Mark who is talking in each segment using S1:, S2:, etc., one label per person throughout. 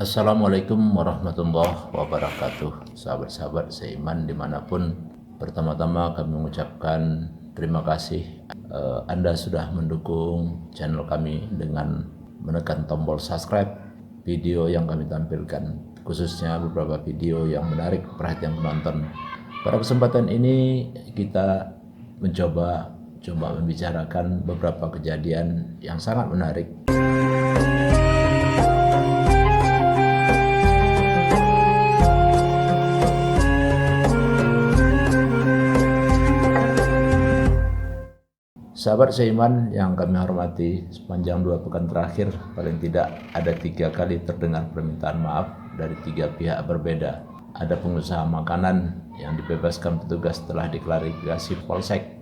S1: Assalamualaikum warahmatullahi wabarakatuh. Sahabat-sahabat seiman dimanapun, pertama-tama kami mengucapkan terima kasih Anda sudah mendukung channel kami dengan menekan tombol subscribe video yang kami tampilkan, khususnya beberapa video yang menarik perhatian penonton. Pada kesempatan ini kita mencoba membicarakan beberapa kejadian yang sangat menarik. Sahabat seiman yang kami hormati, sepanjang 2 pekan terakhir paling tidak ada 3 kali terdengar permintaan maaf dari 3 pihak berbeda. Ada pengusaha makanan yang dibebaskan petugas setelah diklarifikasi Polsek.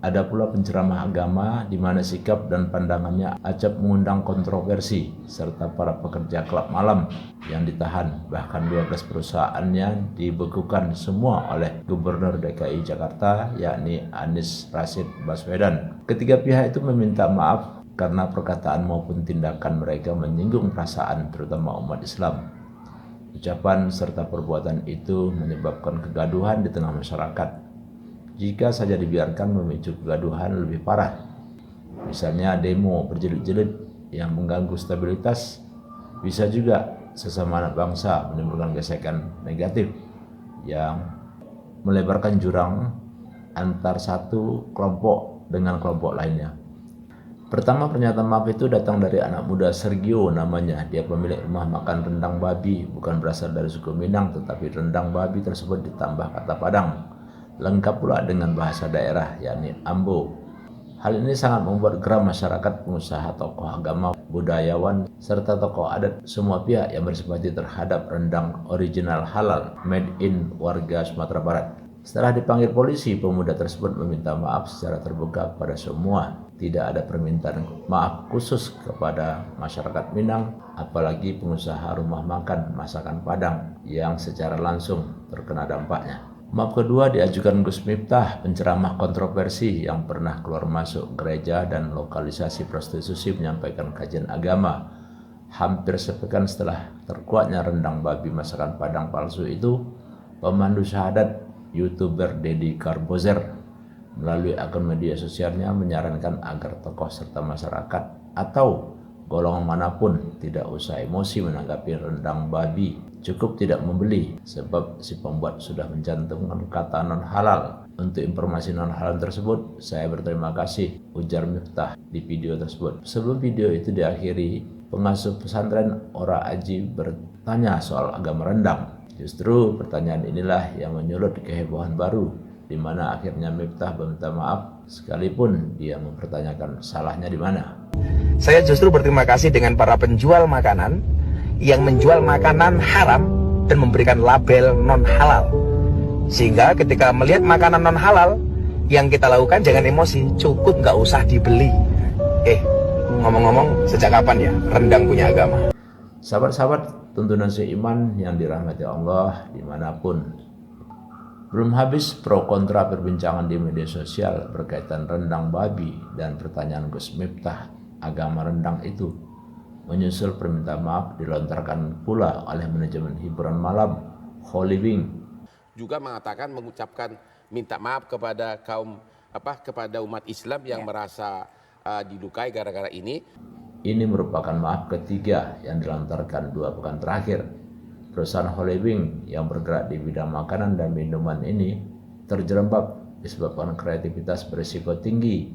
S1: Ada pula penceramah agama di mana sikap dan pandangannya acap mengundang kontroversi, serta para pekerja klub malam yang ditahan, bahkan 12 perusahaannya dibekukan semua oleh Gubernur DKI Jakarta, yakni Anies Rashid Baswedan. Ketiga pihak itu meminta maaf karena perkataan maupun tindakan mereka menyinggung perasaan terutama umat Islam. Ucapan serta perbuatan itu menyebabkan kegaduhan di tengah masyarakat. Jika saja dibiarkan memicu kegaduhan lebih parah, misalnya demo berjilid-jilid yang mengganggu stabilitas, bisa juga sesama anak bangsa menimbulkan gesekan negatif yang melebarkan jurang antar satu kelompok dengan kelompok lainnya. Pertama, pernyataan maaf itu datang dari anak muda Sergio namanya. Dia pemilik rumah makan rendang babi, bukan berasal dari suku Minang, tetapi rendang babi tersebut ditambah kata Padang, lengkap pula dengan bahasa daerah, yakni Ambo. Hal ini sangat membuat geram masyarakat, pengusaha, tokoh agama, budayawan, serta tokoh adat semua pihak yang bersimpati terhadap rendang original halal made in warga Sumatera Barat. Setelah dipanggil polisi, pemuda tersebut meminta maaf secara terbuka kepada semua. Tidak ada permintaan maaf khusus kepada masyarakat Minang, apalagi pengusaha rumah makan masakan Padang yang secara langsung terkena dampaknya. Maaf kedua diajukan Gus Miftah, penceramah kontroversi yang pernah keluar masuk gereja dan lokalisasi prostitusi, menyampaikan kajian agama. Hampir sepekan setelah terkuaknya rendang babi masakan Padang palsu itu, pemandu syahadat YouTuber Deddy Corbuzier melalui akun media sosialnya menyarankan agar tokoh serta masyarakat atau golongan manapun tidak usah emosi menanggapi rendang babi. Cukup tidak membeli, sebab si pembuat sudah mencantumkan kata non halal. Untuk informasi non halal tersebut, saya berterima kasih, ujar Miftah di video tersebut. Sebelum video itu diakhiri, pengasuh pesantren Ora Aji bertanya soal agama rendang. Justru pertanyaan inilah yang menyulut kehebohan baru, di mana akhirnya Miftah meminta maaf sekalipun dia mempertanyakan salahnya di mana.
S2: Saya justru berterima kasih dengan para penjual makanan yang menjual makanan haram dan memberikan label non halal, sehingga ketika melihat makanan non halal yang kita lakukan jangan emosi, cukup nggak usah dibeli. Ngomong-ngomong, sejak kapan ya rendang punya agama?
S1: Sahabat-sahabat tuntunan seiman yang dirahmati Allah dimanapun, belum habis pro kontra perbincangan di media sosial berkaitan rendang babi dan pertanyaan Gus Miftah agama rendang itu. Menyusul permintaan maaf dilontarkan pula oleh manajemen hiburan malam Holy Wing.
S3: Juga mengucapkan minta maaf kepada kepada umat Islam yang merasa dilukai gara-gara ini.
S1: Ini merupakan maaf ketiga yang dilontarkan 2 pekan terakhir. Perusahaan Holy Wing yang bergerak di bidang makanan dan minuman ini terjerembab disebabkan kreativitas berisiko tinggi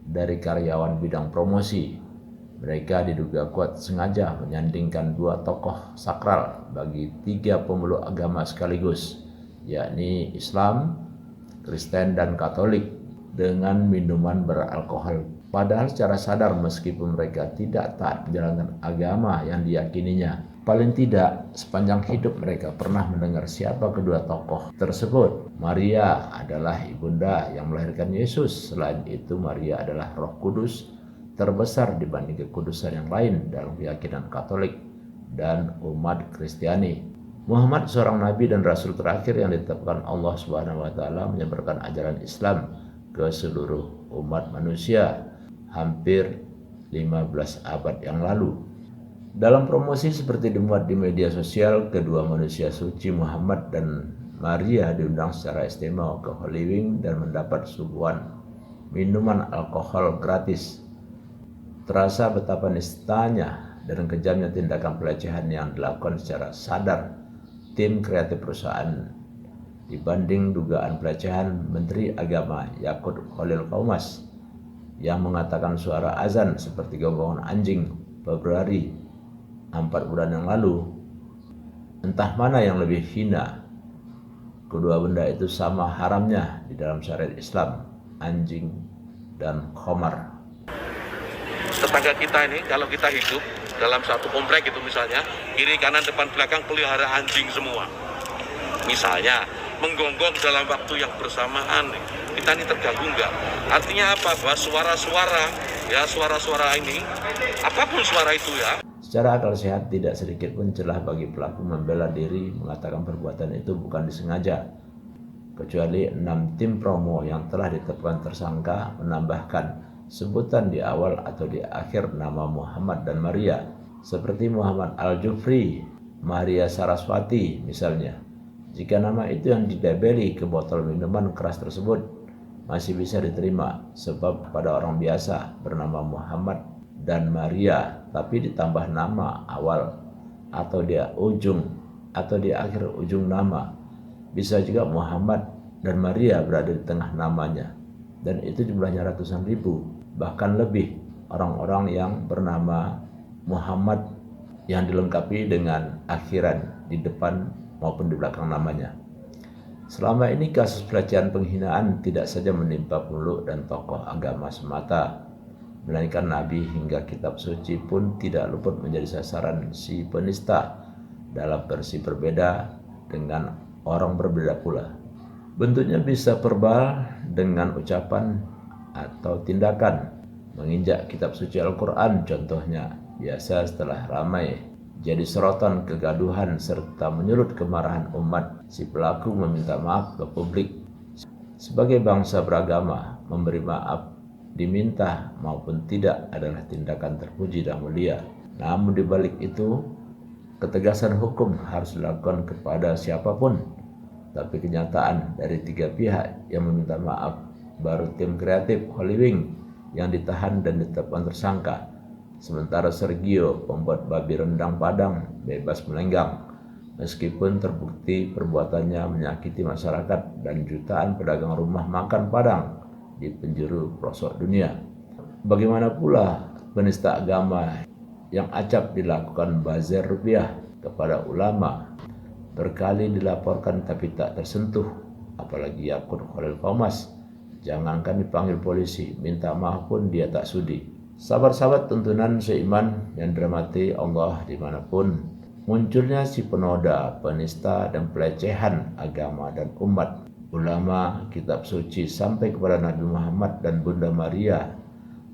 S1: dari karyawan bidang promosi. Mereka diduga kuat sengaja menyandingkan 2 tokoh sakral bagi 3 pemeluk agama sekaligus, yakni Islam, Kristen, dan Katolik, dengan minuman beralkohol. Padahal secara sadar meskipun mereka tidak taat menjalankan agama yang diyakininya, paling tidak sepanjang hidup mereka pernah mendengar siapa kedua tokoh tersebut. Maria adalah ibunda yang melahirkan Yesus. Selain itu, Maria adalah Roh Kudus terbesar dibanding kekudusan yang lain dalam keyakinan Katolik dan umat Kristiani. Muhammad seorang nabi dan rasul terakhir yang ditetapkan Allah Subhanahu wa taala menyebarkan ajaran Islam ke seluruh umat manusia hampir 15 abad yang lalu. Dalam promosi seperti dimuat di media sosial, kedua manusia suci Muhammad dan Maria diundang secara istimewa ke Holy Wing dan mendapat suguhan minuman alkohol gratis. Terasa betapa nistanya dan kejamnya tindakan pelecehan yang dilakukan secara sadar tim kreatif perusahaan dibanding dugaan pelecehan Menteri Agama Yakut Khalil Qaumas yang mengatakan suara azan seperti gonggong anjing Februari 4 bulan yang lalu. Entah mana yang lebih hina. Kedua benda itu sama haramnya di dalam syariat Islam, anjing dan khamar.
S4: Tetangga kita ini kalau kita hidup dalam satu komplek itu misalnya, kiri kanan depan belakang pelihara anjing semua. Misalnya menggonggong dalam waktu yang bersamaan, kita ini terganggu enggak? Artinya apa? Bahwa suara-suara ini, apapun suara itu ya.
S1: Secara akal sehat tidak sedikit pun celah bagi pelaku membela diri mengatakan perbuatan itu bukan disengaja. Kecuali 6 tim promo yang telah ditetapkan tersangka menambahkan sebutan di awal atau di akhir nama Muhammad dan Maria, seperti Muhammad Al-Jufri, Maria Saraswati misalnya. Jika nama itu yang didabeli ke botol minuman keras tersebut masih bisa diterima, sebab pada orang biasa bernama Muhammad dan Maria tapi ditambah nama awal atau di ujung atau di akhir ujung nama. Bisa juga Muhammad dan Maria berada di tengah namanya, dan itu jumlahnya ratusan ribu, bahkan lebih orang-orang yang bernama Muhammad yang dilengkapi dengan akhiran di depan maupun di belakang namanya. Selama ini kasus pelecehan penghinaan tidak saja menimpa peluk dan tokoh agama semata, melainkan Nabi hingga kitab suci pun tidak luput menjadi sasaran si penista dalam versi berbeda dengan orang berbeda pula. Bentuknya bisa verbal dengan ucapan atau tindakan. Menginjak kitab suci Al-Quran contohnya, biasa setelah ramai jadi sorotan kegaduhan serta menyulut kemarahan umat, si pelaku meminta maaf ke publik. Sebagai bangsa beragama, memberi maaf diminta maupun tidak adalah tindakan terpuji dan mulia. Namun di balik itu, ketegasan hukum harus dilakukan kepada siapapun. Tapi kenyataan dari 3 pihak yang meminta maaf baru tim kreatif Holy Wing yang ditahan dan ditetapkan tersangka. Sementara Sergio, pembuat babi rendang Padang, bebas melenggang meskipun terbukti perbuatannya menyakiti masyarakat dan jutaan pedagang rumah makan Padang di penjuru pelosok dunia. Bagaimana pula penista agama yang acap dilakukan bazar rupiah kepada ulama, berkali dilaporkan tapi tak tersentuh, apalagi Yakut Khalil Qaumas, jangankan dipanggil polisi, minta maaf pun dia tak sudi. Sahabat-sahabat tuntunan seiman yang dirahmati Allah dimanapun, munculnya si penoda, penista dan pelecehan agama dan umat, ulama, kitab suci sampai kepada Nabi Muhammad dan Bunda Maria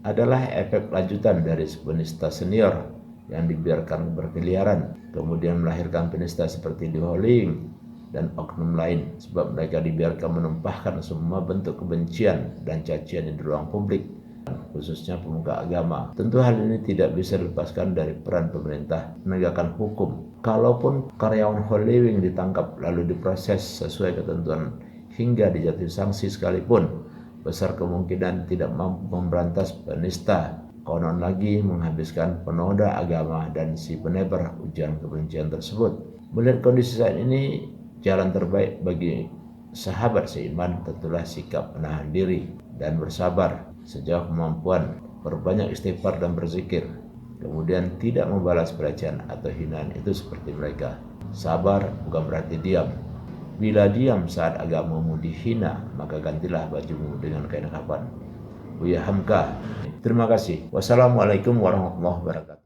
S1: adalah efek lanjutan dari penista senior yang dibiarkan berkeliaran, kemudian melahirkan penista seperti di Holing dan oknum lain, sebab mereka dibiarkan menumpahkan semua bentuk kebencian dan cacian di ruang publik, khususnya pemuka agama. Tentu hal ini tidak bisa dilepaskan dari peran pemerintah menegakkan hukum. Kalaupun karyawan Holy Wing ditangkap lalu diproses sesuai ketentuan hingga dijatuhi sanksi sekalipun, besar kemungkinan tidak mampu memberantas penista, konon lagi menghabiskan penoda agama dan si penebar ujian kebencian tersebut. Melihat kondisi saat ini, jalan terbaik bagi sahabat seiman tentulah sikap menahan diri dan bersabar sejauh kemampuan, perbanyak istighfar dan berzikir, kemudian tidak membalas pelecehan atau hinaan itu seperti mereka. Sabar bukan berarti diam. Bila diam saat agamamu dihina, maka gantilah bajumu dengan kain kafan. Buya Hamka. Terima kasih. Wassalamualaikum warahmatullahi wabarakatuh.